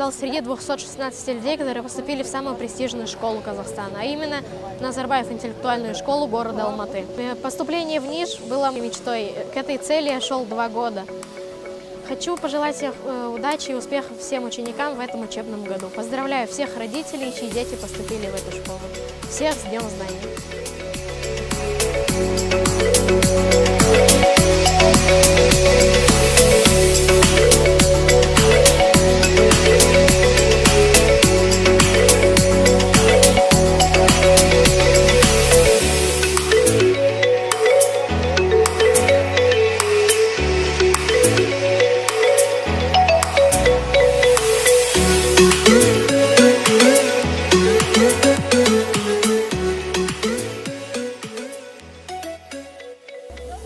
стал среди 216 людей, которые поступили в самую престижную школу Казахстана, а именно Назарбаев интеллектуальную школу города Алматы. Поступление в НИШ было мечтой. К этой цели я шел 2 года. Хочу пожелать всех удачи и успехов всем ученикам в этом учебном году. Поздравляю всех родителей, чьи дети поступили в эту школу. Всех с Днем знаний!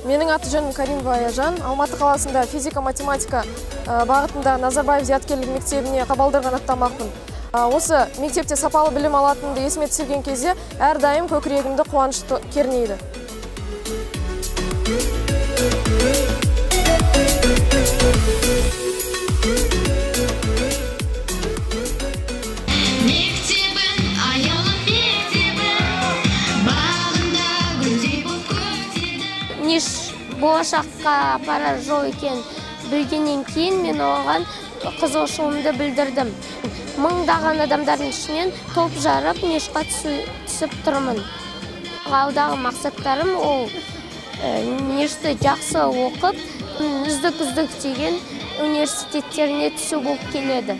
Менің аты жөнім Каримова Аяжан. Алматы қаласында физика-математика бағытында Назарбаев зияткерлік мектебіне қабылданған аттамақпын. Осы мектепте сапалы білім алатынымды есіме түсірген кезде әрдайым көкірегімді қуаныш кернейді. НИШ болашаққа апарар жол екен білгеннен кейін мен оған қызығушылығымды білдірдім. Мыңдаған адамдардың ішінен топ жарып НИШқа түсіп тұрмын. Алдағы мақсаттарым ол НИШті жақсы оқып, үздік деген университеттеріне түсу болып келеді.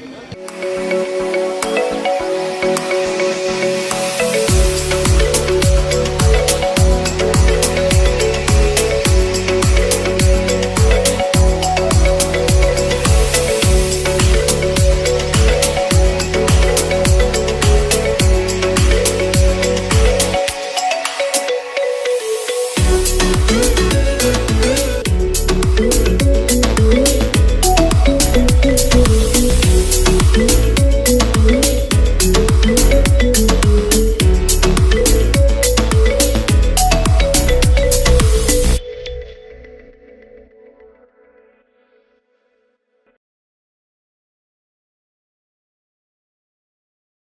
We'll be right back.